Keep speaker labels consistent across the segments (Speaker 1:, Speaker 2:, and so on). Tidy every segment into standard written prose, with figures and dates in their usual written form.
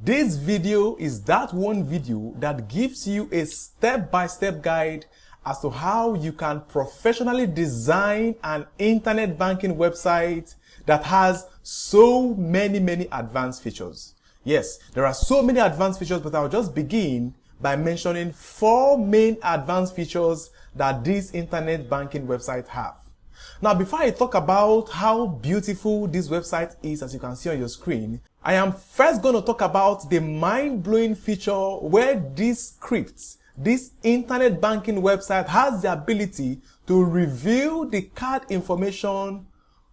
Speaker 1: This video is that one video that gives you a step-by-step guide as to how you can professionally design an internet banking website that has so many advanced features. Yes, there are so many advanced features, but I'll just begin by mentioning 4 main advanced features that this internet banking website have. Now, before I talk about how beautiful this website is, as you can see on your screen, I am first going to talk about the mind-blowing feature where this script, this internet banking website, has the ability to reveal the card information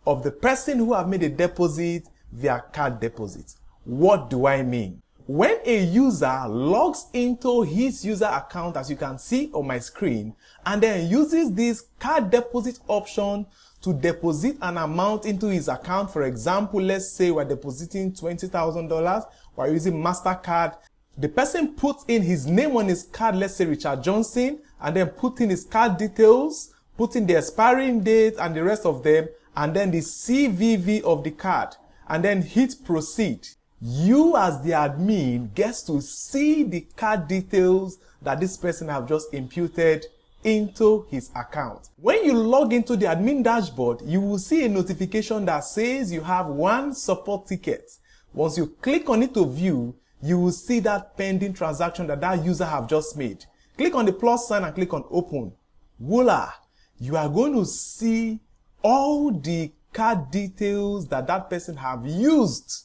Speaker 1: of the person who have made a deposit via card deposit. What do I mean? When a user logs into his user account, as you can see on my screen, and then uses this card deposit option to deposit an amount into his account, for example, let's say we're depositing $20,000, we're using MasterCard, the person puts in his name on his card, let's say Richard Johnson, and then put in his card details, put in the expiring date and the rest of them, and then the CVV of the card, and then hit proceed. You as the admin gets to see the card details that this person have just imputed into his account. When you log into the admin dashboard, you will see a notification that says you have 1 support ticket. Once you click on it to view, you will see that pending transaction that user have just made. Click on the plus sign and click on open. Voila! You are going to see all the card details that person have used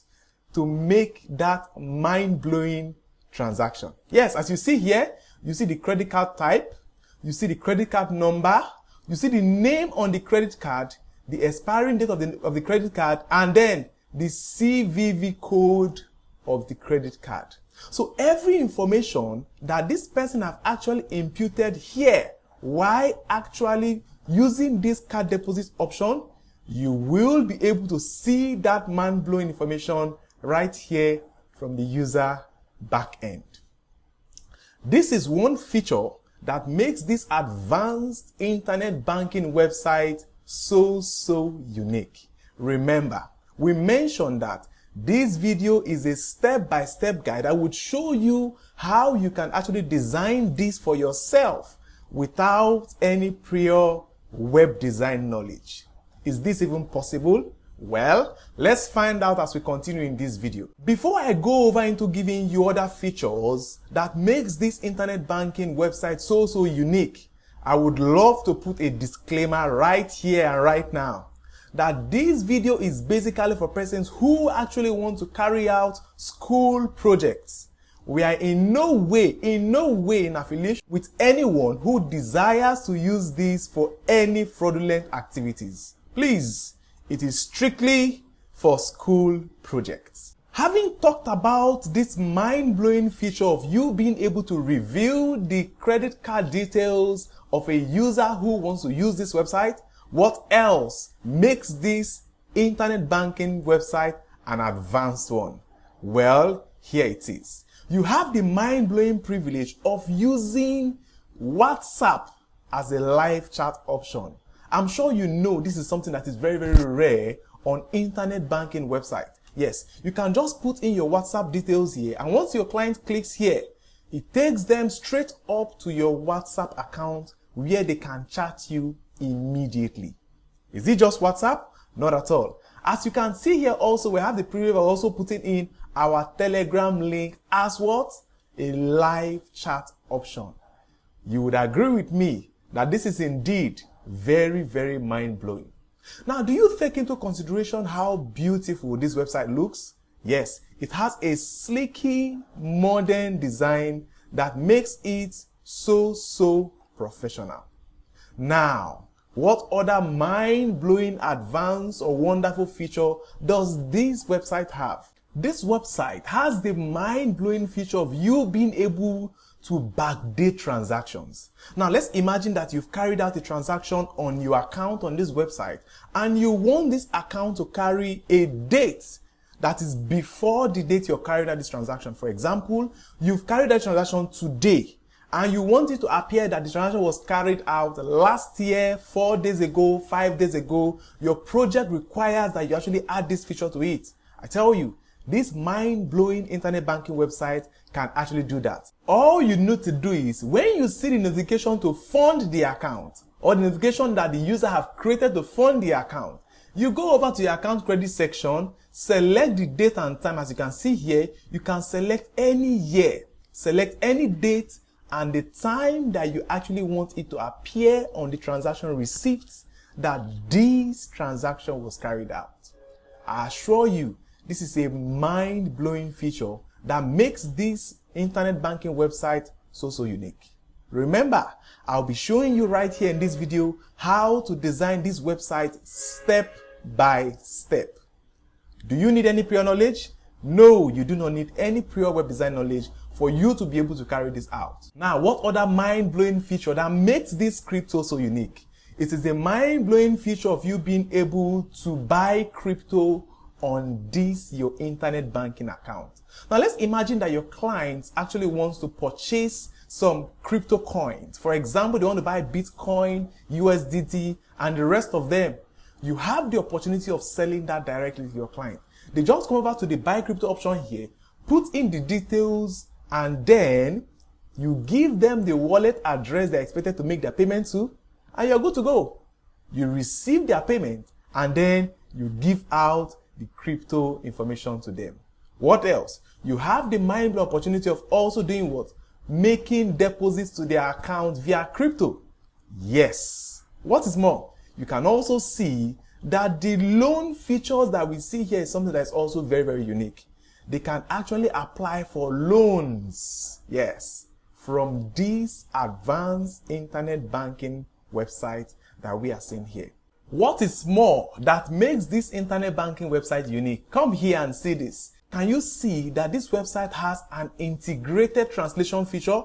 Speaker 1: to make that mind-blowing transaction. Yes, as you see here, you see the credit card type, you see the credit card number, you see the name on the credit card, the expiring date of the credit card, and then the CVV code of the credit card. So every information that this person have actually imputed here, while actually using this card deposit option, you will be able to see that mind-blowing information right here from the user backend. This is one feature that makes this advanced internet banking website so unique. Remember, we mentioned that this video is a step-by-step guide that would show you how you can actually design this for yourself without any prior web design knowledge. Is this even possible? Well, let's find out as we continue in this video. Before I go over into giving you other features that makes this internet banking website so unique, I would love to put a disclaimer right here and right now that this video is basically for persons who actually want to carry out school projects. We are in no way in affiliation with anyone who desires to use this for any fraudulent activities. Please, it is strictly for school projects. Having talked about this mind-blowing feature of you being able to reveal the credit card details of a user who wants to use this website, what else makes this internet banking website an advanced one? Well, here it is. You have the mind-blowing privilege of using WhatsApp as a live chat option. I'm sure you know this is something that is very rare on internet banking website. Yes, you can just put in your WhatsApp details here, and once your client clicks here, it takes them straight up to your WhatsApp account where they can chat you immediately. Is it just WhatsApp? Not at all. As you can see here also, we have the privilege of also putting in our Telegram link as what? A live chat option. You would agree with me that this is indeed very mind-blowing. Now, do you take into consideration how beautiful this website looks? Yes, it has a sleeky, modern design that makes it so professional. Now, what other mind-blowing, advanced or wonderful feature does this website have? This website has the mind-blowing feature of you being able to backdate transactions. Now, let's imagine that you've carried out a transaction on your account on this website, and you want this account to carry a date that is before the date you're carrying out this transaction. For example, you've carried out transaction today, and you want it to appear that the transaction was carried out last year, 4 days ago, 5 days ago. Your project requires that you actually add this feature to it. I tell you, This mind-blowing internet banking website can actually do that. All you need to do is, when you see the notification to fund the account, or the notification that the user have created to fund the account, you go over to your account credit section, select the date and time. As you can see here, you can select any year, select any date and the time that you actually want it to appear on the transaction receipts that this transaction was carried out. I assure you, this is a mind-blowing feature that makes this internet banking website so unique. Remember, I'll be showing you right here in this video how to design this website step by step. Do you need any prior knowledge? No, you do not need any prior web design knowledge for you to be able to carry this out. Now, what other mind-blowing feature that makes this crypto so unique? It is a mind-blowing feature of you being able to buy crypto on this your internet banking account. Now, let's imagine that your client actually wants to purchase some crypto coins. For example, they want to buy Bitcoin, USDT, and the rest of them. You have the opportunity of selling that directly to your client. They just come over to the buy crypto option here, put in the details, and then you give them the wallet address they're expected to make their payment to, and you're good to go. You receive their payment, and then you give out the crypto information to them. What else? You have the mind-blowing opportunity of also doing what? Making deposits to their account via crypto. Yes. What is more, you can also see that the loan features that we see here is something that is also very unique. They can actually apply for loans. Yes. From this advanced internet banking website that we are seeing here. What is more that makes this internet banking website unique? Come here and see this. Can you see that this website has an integrated translation feature?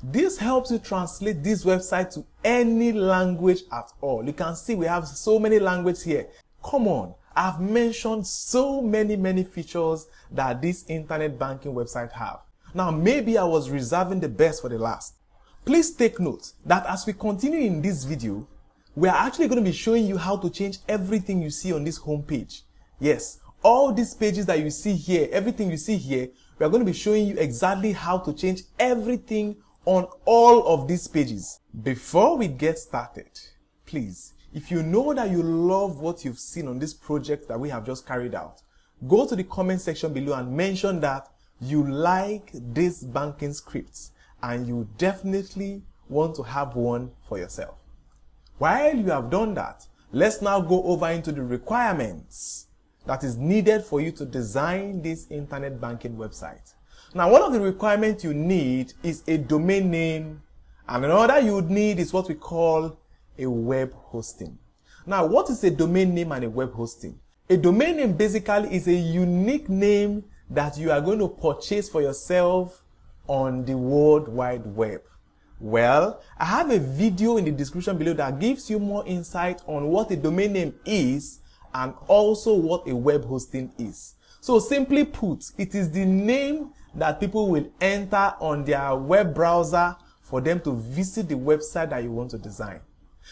Speaker 1: This helps you translate this website to any language at all. You can see we have so many languages here. Come on, I've mentioned so many features that this internet banking website have. Now, maybe I was reserving the best for the last. Please take note that as we continue in this video, we are actually going to be showing you how to change everything you see on this home page. Yes, all these pages that you see here, everything you see here, we are going to be showing you exactly how to change everything on all of these pages. Before we get started, please, if you know that you love what you've seen on this project that we have just carried out, go to the comment section below and mention that you like this banking scripts and you definitely want to have one for yourself. While you have done that, let's now go over into the requirements that is needed for you to design this internet banking website. Now, one of the requirements you need is a domain name, and another you would need is what we call a web hosting. Now, what is a domain name and a web hosting? A domain name basically is a unique name that you are going to purchase for yourself on the World Wide Web. Well, I have a video in the description below that gives you more insight on what a domain name is and also what a web hosting is. So simply put, it is the name that people will enter on their web browser for them to visit the website that you want to design.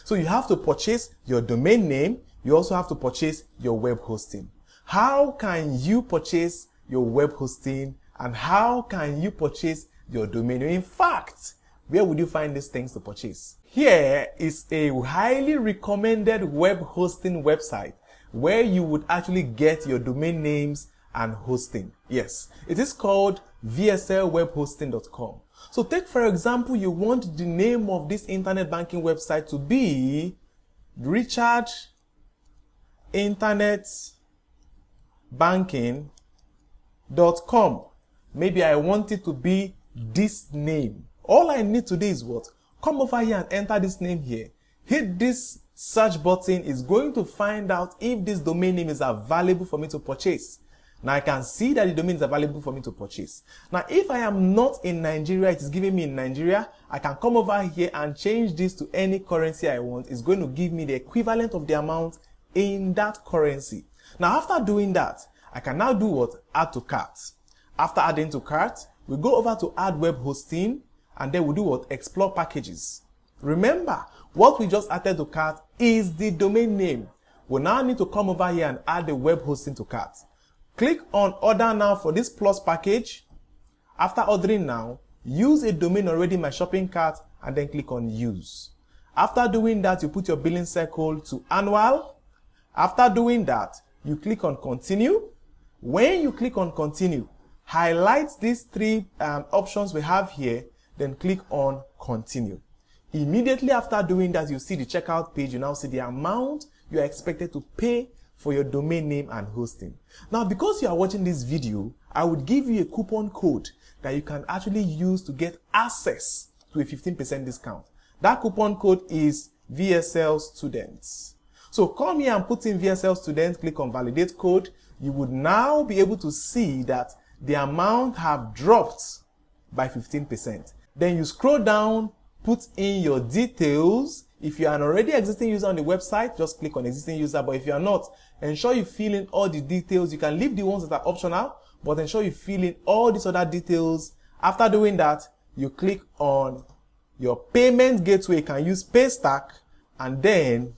Speaker 1: So you have to purchase your domain name. You also have to purchase your web hosting. How can you purchase your web hosting and how can you purchase your domain name? In fact, where would you find these things to purchase? Here is a highly recommended web hosting website where you would actually get your domain names and hosting. Yes, it is called V.S.L webhosting.com. So take, for example, you want the name of this internet banking website to be Richard Internet Banking.com. Maybe I want it to be this name. All I need to do is what? Come over here and enter this name here. Hit this search button. Is going to find out if this domain name is available for me to purchase. Now I can see that the domain is available for me to purchase. Now if I am not in Nigeria, it is giving me in Nigeria. I can come over here and change this to any currency I want. It's going to give me the equivalent of the amount in that currency. Now after doing that, I can now do what? Add to cart. After adding to cart, we go over to add web hosting and then we do what? Explore packages. Remember, what we just added to cart is the domain name. We now need to come over here and add the web hosting to cart. Click on order now for this plus package. After ordering now, use a domain already in my shopping cart and then click on use. After doing that, you put your billing cycle to annual. After doing that, you click on continue. When you click on continue, highlight these three options we have here, then click on continue. Immediately after doing that, you see the checkout page. You now see the amount you are expected to pay for your domain name and hosting. Now, because you are watching this video, I would give you a coupon code that you can actually use to get access to a 15% discount. That coupon code is V.S.L students. So come here and put in V.S.L students, click on validate code. You would now be able to see that the amount have dropped by 15%. Then you scroll down, put in your details. If you are an already existing user on the website, just click on existing user. But if you are not, ensure you fill in all the details. You can leave the ones that are optional, but ensure you fill in all these other details. After doing that, you click on your payment gateway. You can use Paystack, and then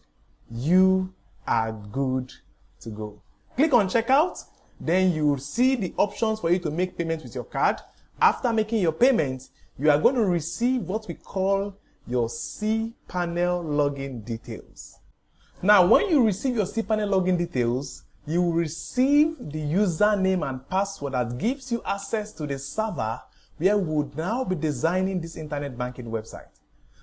Speaker 1: you are good to go. Click on checkout. Then you will see the options for you to make payments with your card. After making your payment, you are going to receive what we call your cPanel login details. Now, when you receive your cPanel login details, you will receive the username and password that gives you access to the server where we would now be designing this internet banking website.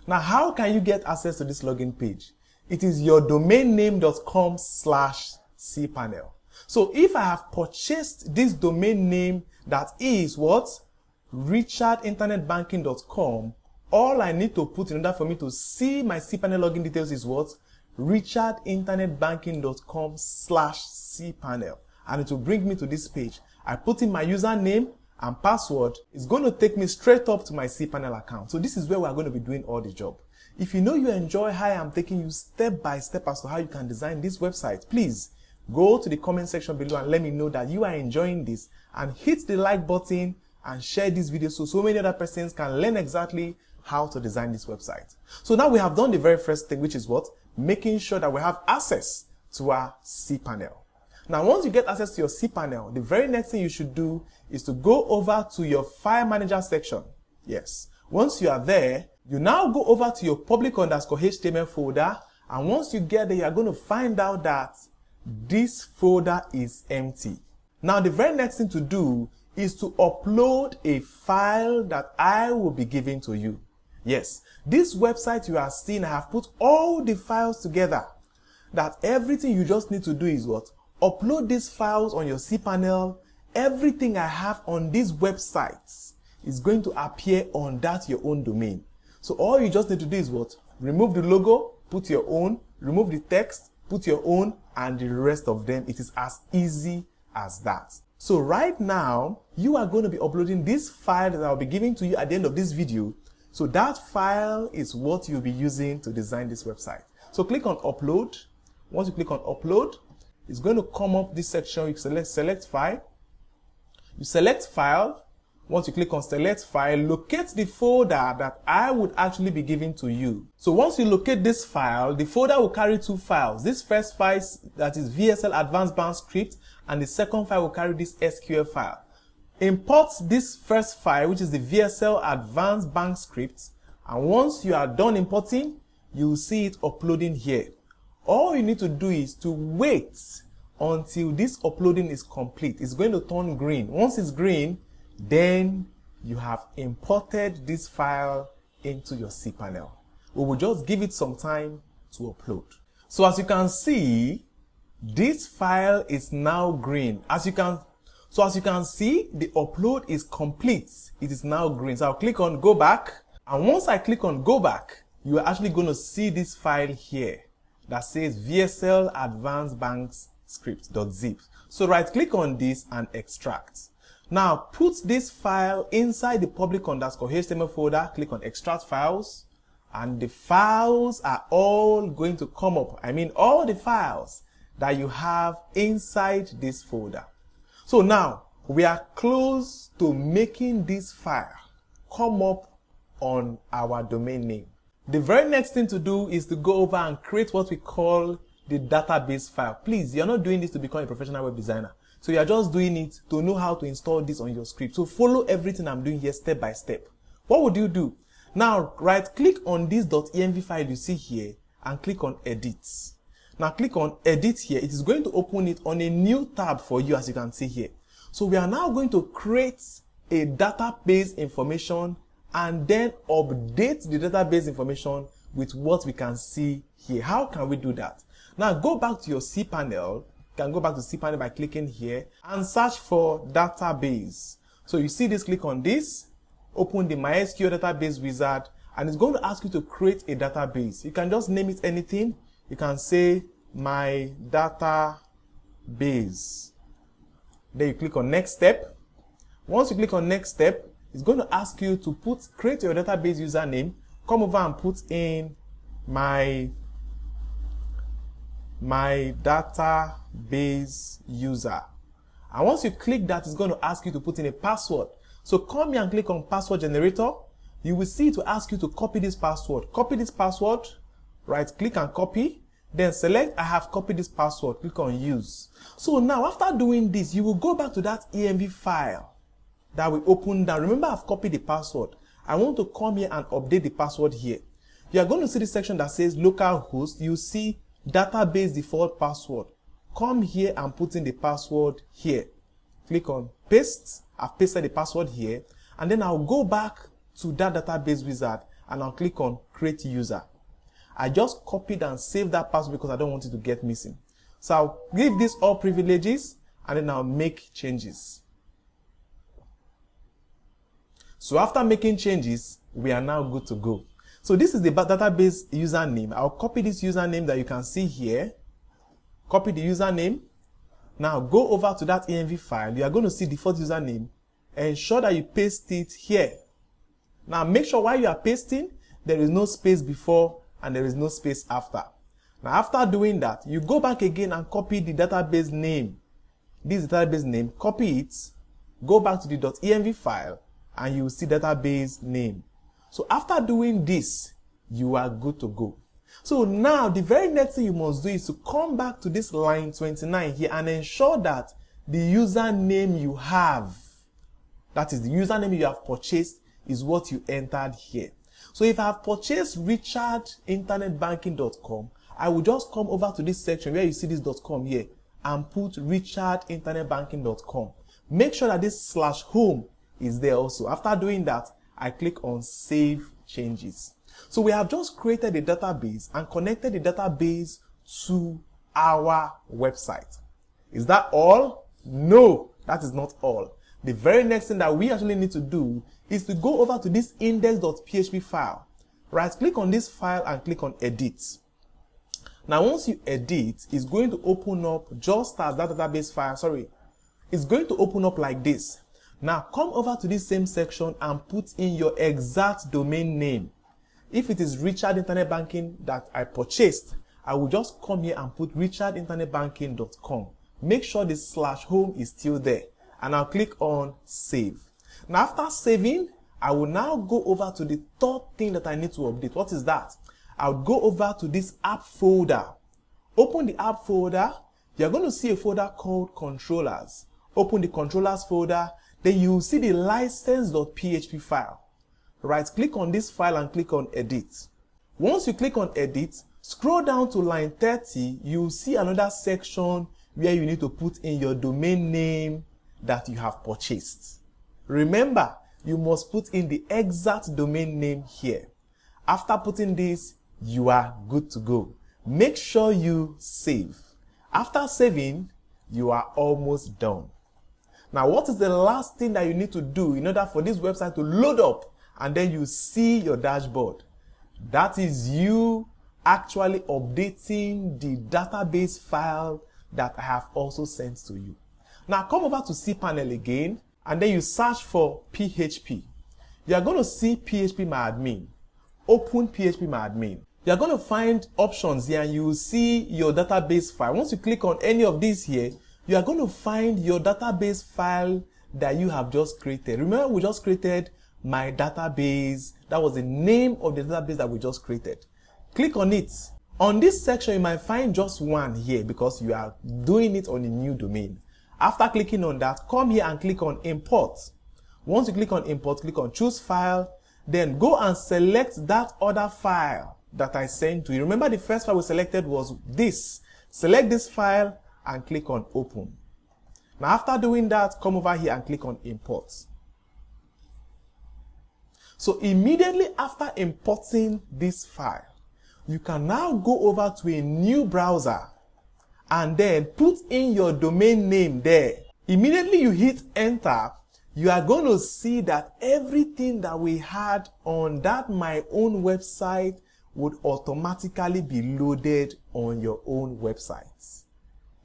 Speaker 1: Now, how can you get access to this login page? It is your domainname.com/cPanel. So if I have purchased this domain name that is what? richardinternetbanking.com, all I need to put in order for me to see my cPanel login details is what? richardinternetbanking.com/cPanel. And it will bring me to this page. I put in my username and password. It's going to take me straight up to my cPanel account. So this is where we are going to be doing all the job. If you know you enjoy how I am taking you step by step as to how you can design this website, please go to the comment section below and let me know that you are enjoying this, and hit the like button and share this video so many other persons can learn exactly how to design this website. So now we have done the very first thing, which is what? Making sure that we have access to our cPanel. Now, once you get access to your cPanel, the very next thing you should do is to go over to your file manager section. Yes. Once you are there, you now go over to your public_HTML folder, and once you get there, you are going to find out that this folder is empty. Now, the very next thing to do is to upload a file that I will be giving to you. Yes, this website you are seeing, I have put all the files together. That everything you just need to do is what? Upload these files on your cPanel. Everything I have on these websites is going to appear on that your own domain. So all you just need to do is what? Remove the logo, put your own, remove the text, put your own, and the rest of them. It is as easy as that. So right now, you are going to be uploading this file that I'll be giving to you at the end of this video. So that file is what you'll be using to design this website. So click on upload. Once you click on upload, it's going to come up this section. You select file. You select file. Once you click on select file, locate the folder that I would actually be giving to you. So once you locate this file, the folder will carry two files. This first file, that is V.S.L advanced bank script, and the second file will carry this SQL file. Import this first file, which is the V.S.L advanced bank script, and once you are done importing, you will see it uploading here. All you need to do is to wait until this uploading is complete. It's going to turn green. Once it's green, then you have imported this file into your cPanel. We will just give it some time to upload. So as you can see, this file is now green. As you can see, the upload is complete. It is now green. So I'll click on go back. And once I click on go back, you are actually going to see this file here that says V.S.L advanced banks script.zip. So right click on this and extract. Now put this file inside the public_HTML folder, click on extract files, and the files are all going to come up. I mean all the files that you have inside this folder. So now we are close to making this file come up on our domain name. The very next thing to do is to go over and create what we call the database file. Please, you're not doing this to become a professional web designer. So you are just doing it to know how to install this on your script. So follow everything I'm doing here step by step. What would you do? Now right click on this .env file you see here and click on edit. Now click on edit here. It is going to open it on a new tab for you, as you can see here. So we are now going to create a database information and then update the database information with what we can see here. How can we do that? Now go back to your cPanel. You can go back to cPanel by clicking here and search for database. So you see this, click on this, open the MySQL database wizard, and it's going to ask you to create a database. You can just name it anything. You can say my database. Then you click on next step. Once you click on next step, it's going to ask you to create your database username. Come over and put in my database user. And once you click that, it's going to ask you to put in a password. So come here and click on password generator. You will see it will ask you to copy this password. Copy this password, right click and copy. Then select I have copied this password, click on use. So now after doing this, you will go back to that env file that we opened down. Remember, I've copied the password. I want to come here and update the password here. You are going to see the section that says localhost. You see database default password. Come here and put in the password here. Click on paste. I've pasted the password here. And then I'll go back to that database wizard and I'll click on create user. I just copied and saved that password because I don't want it to get missing. So I'll give this all privileges and then I'll make changes. So after making changes, we are now good to go. So this is the database username. I'll copy this username that you can see here. Copy the username. Now go over to that env file. You are going to see default username. Ensure that you paste it here. Now make sure while you are pasting, there is no space before and there is no space after. Now after doing that, you go back again and copy the database name. This is the database name. Copy it. Go back to the .env file and you will see database name. So after doing this, you are good to go. So now the very next thing you must do is to come back to this line 29 here and ensure that the username you have, that is the username you have purchased, is what you entered here. So if I have purchased richardinternetbanking.com, I will just come over to this section where you see this .com here and put richardinternetbanking.com. Make sure that this /home is there also. After doing that, I click on save changes. So we have just created a database and connected the database to our website. Is that all? No, that is not all. The very next thing that we actually need to do is to go over to this index.php file. Right click on this file and click on edit. Now once you edit, it's going to open up just as that database file, it's going to open up like this. Now come over to this same section and put in your exact domain name. If it is Richard Internet Banking that I purchased, I will just come here and put richardinternetbanking.com. Make sure this /home is still there and I'll click on save. Now after saving, I will now go over to the third thing that I need to update. What is that? I'll go over to this app folder. Open the app folder. You're going to see a folder called controllers. Open the controllers folder. Then you will see the license.php file. Right click on this file and click on edit. Once you click on edit, scroll down to line 30, you will see another section where you need to put in your domain name that you have purchased. Remember, you must put in the exact domain name here. After putting this, you are good to go. Make sure you save. After saving, you are almost done. Now, what is the last thing that you need to do in order for this website to load up and then you see your dashboard? That is you actually updating the database file that I have also sent to you. Now come over to cPanel again and then you search for PHP. You are going to see phpMyAdmin. Open phpMyAdmin. You are going to find options here and you will see your database file. Once you click on any of these here, you are going to find your database file that you have just created. Remember, we just created my database. That was the name of the database that we just created. Click on it. On this section, you might find just one here because you are doing it on a new domain. After clicking on that, come here and click on import. Once you click on import, click on choose file, then go and select that other file that I sent to you. Remember, the first file we selected was this. Select this file and click on open. Now after doing that, come over here and click on import. So immediately after importing this file, you can now go over to a new browser and then put in your domain name there. Immediately you hit enter, you are going to see that everything that we had on that my own website would automatically be loaded on your own website.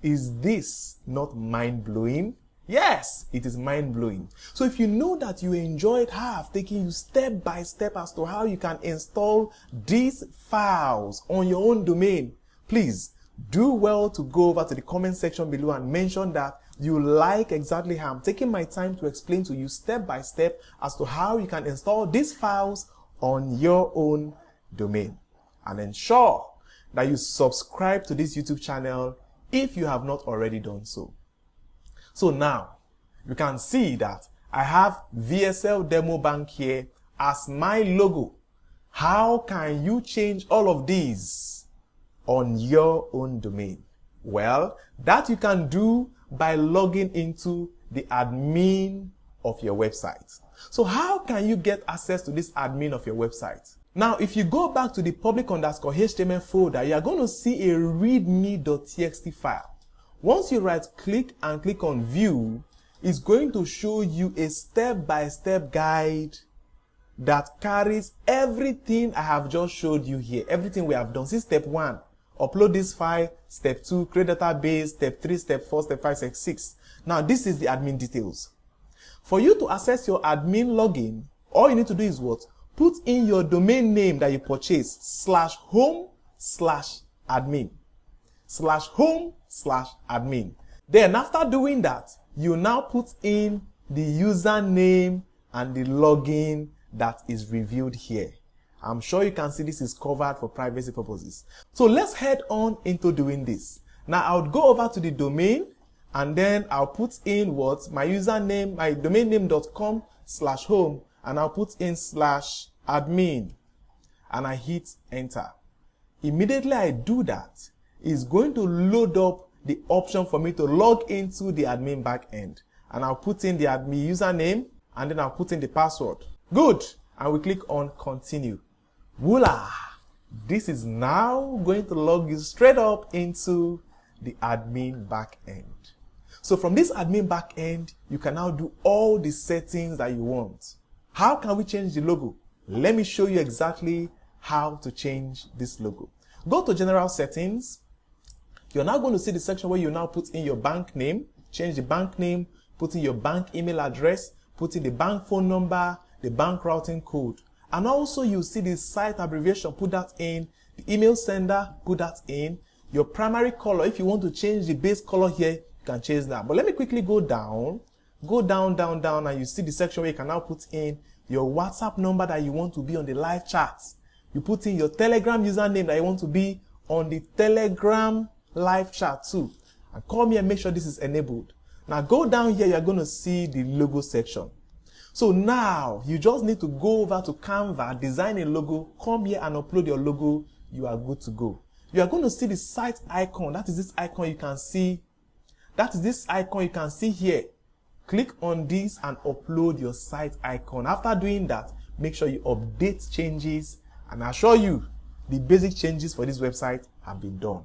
Speaker 1: Is this not mind-blowing? Yes, it is mind-blowing. So if you know that you enjoyed how I've taken you step by step as to how you can install these files on your own domain, please do well to go over to the comment section below and mention that you like exactly how I'm taking my time to explain to you step by step as to how you can install these files on your own domain. And ensure that you subscribe to this YouTube channel if you have not already done so. So now, you can see that I have V.S.L Demo Bank here as my logo. How can you change all of these on your own domain? Well, that you can do by logging into the admin of your website. So how can you get access to this admin of your website? Now, if you go back to the public_HTML folder, you are going to see a readme.txt file. Once you right click and click on view, it's going to show you a step-by-step guide that carries everything I have just showed you here. Everything we have done. See step 1, upload this file. Step 2, create database. Step 3, step 4, step 5, step 6. Now, this is the admin details. For you to access your admin login, all you need to do is what? Put in your domain name that you purchased, /home/admin. /home/admin. Then after doing that, you now put in the username and the login that is revealed here. I'm sure you can see this is covered for privacy purposes. So let's head on into doing this. Now I would go over to the domain and then I'll put in what? My username, my domain name.com/home, and I'll put in /admin and I hit enter. Immediately I do that, it's going to load up the option for me to log into the admin backend. And I'll put in the admin username and then I'll put in the password. Good. And we click on continue. Voila! This is now going to log you straight up into the admin backend. So from this admin backend, you can now do all the settings that you want. How can we change the logo? Let me show you exactly how to change this logo. Go to general settings. You're now going to see the section where you now put in your bank name, change the bank name, put in your bank email address, put in the bank phone number, the bank routing code. And also you see the site abbreviation, put that in, the email sender, put that in, your primary color. If you want to change the base color here, you can change that. But let me quickly go down, and you see the section where you can now put in your WhatsApp number that you want to be on the live chat. You put in your Telegram username that you want to be on the Telegram live chat too. And come here and make sure this is enabled. Now go down here, you're going to see the logo section. So now you just need to go over to Canva, design a logo, come here and upload your logo. You are good to go. You are going to see the site icon. That is this icon you can see. That is this icon you can see here. Click on this and upload your site icon. After doing that, make sure you update changes, and I assure you the basic changes for this website have been done.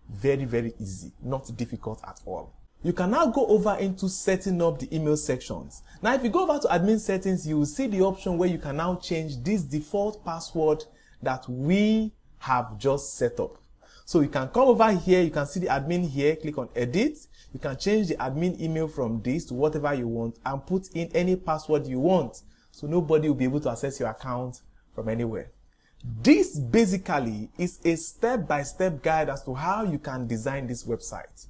Speaker 1: Very, very easy, not difficult at all. You can now go over into setting up the email sections. Now, if you go over to admin settings, you will see the option where you can now change this default password that we have just set up. So you can come over here, you can see the admin here, click on edit. You can change the admin email from this to whatever you want and put in any password you want. So nobody will be able to access your account from anywhere. This basically is a step-by-step guide as to how you can design this website.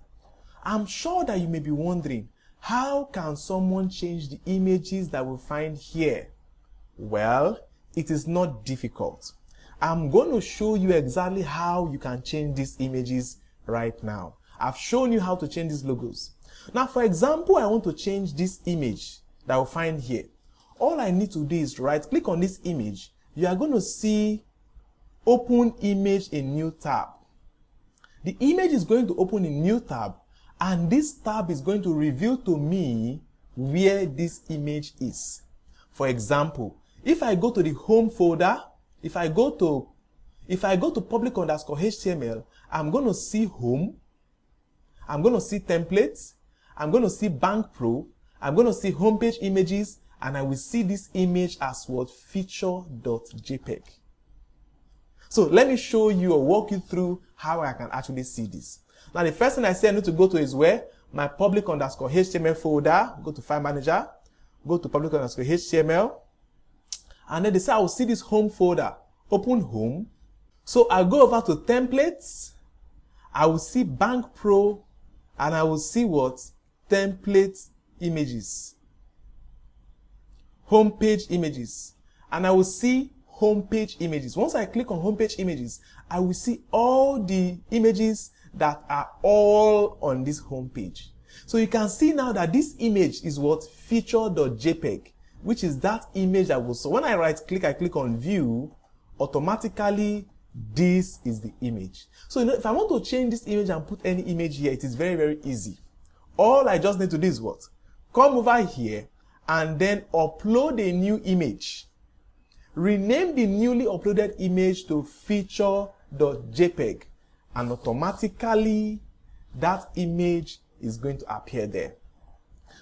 Speaker 1: I'm sure that you may be wondering, how can someone change the images that we find here? Well, it is not difficult. I'm going to show you exactly how you can change these images right now. I've shown you how to change these logos. Now, for example, I want to change this image that I'll find here. All I need to do is right click on this image. You are going to see open image in new tab. The image is going to open in new tab, and this tab is going to reveal to me where this image is. For example, if I go to the home folder, if I go to public_HTML, I'm going to see home, I'm going to see templates, I'm going to see Bank Pro, I'm going to see homepage images, and I will see this image as what? Feature.jpg. So let me show you or walk you through how I can actually see this. Now the first thing I say I need to go to is where? My public_HTML folder. Go to File Manager, go to public_HTML, and then they say I will see this home folder. Open home. So I go over to templates, I will see Bank Pro, and I will see what? Template images. Homepage images. And I will see homepage images. Once I click on homepage images, I will see all the images that are all on this homepage. So you can see now that this image is what? Feature.jpg, which is that image I will. So when I right click, I click on view, automatically this is the image. So if I want to change this image and put any image here, it is very, very easy. All I just need to do is what? Come over here and then upload a new image. Rename the newly uploaded image to feature.jpg, and automatically that image is going to appear there.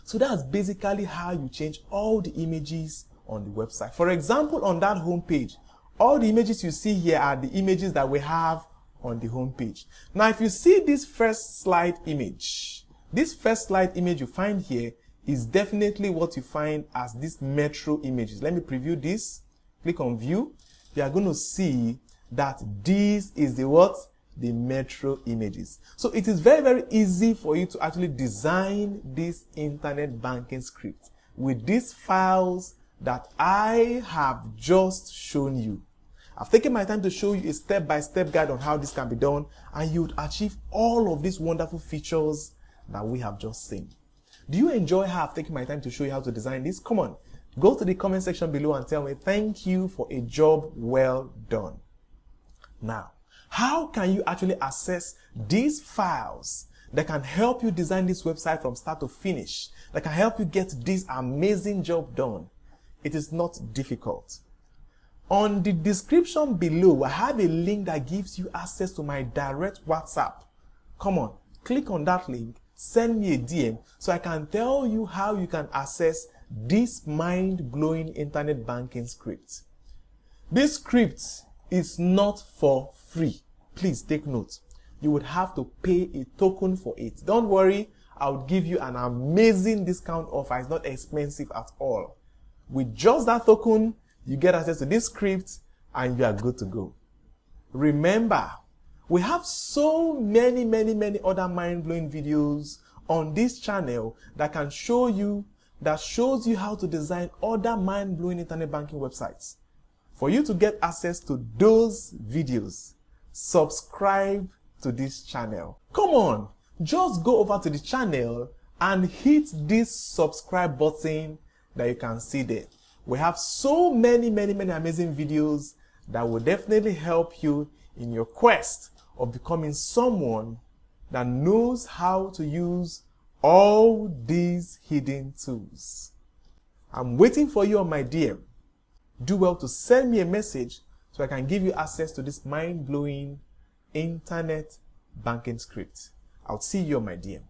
Speaker 1: So that's basically how you change all the images on the website. For example, on that home page, all the images you see here are the images that we have on the home page. Now, if you see this first slide image you find here is definitely what you find as these metro images. Let me preview this. Click on view. You are going to see that this is the what? The metro images. So it is very, very easy for you to actually design this internet banking script with these files that I have just shown you. I've taken my time to show you a step-by-step guide on how this can be done, and you would achieve all of these wonderful features that we have just seen. Do you enjoy how I've taken my time to show you how to design this? Come on, go to the comment section below and tell me thank you for a job well done. Now, how can you actually access these files that can help you design this website from start to finish, that can help you get this amazing job done? It is not difficult. On the description below, I have a link that gives you access to my direct WhatsApp. Come on, click on that link, send me a DM so I can tell you how you can access this mind-blowing internet banking script. This script is not for free. Please take note. You would have to pay a token for it. Don't worry, I will give you an amazing discount offer. It's not expensive at all. With just that token, you get access to this script and you are good to go. Remember, we have so many other mind-blowing videos on this channel that can show you, that shows you how to design other mind-blowing internet banking websites. For you to get access to those videos, subscribe to this channel. Come on, just go over to the channel and hit this subscribe button that you can see there. We have so many amazing videos that will definitely help you in your quest of becoming someone that knows how to use all these hidden tools. I'm waiting for you on my DM. Do well to send me a message so I can give you access to this mind-blowing internet banking script. I'll see you on my DM.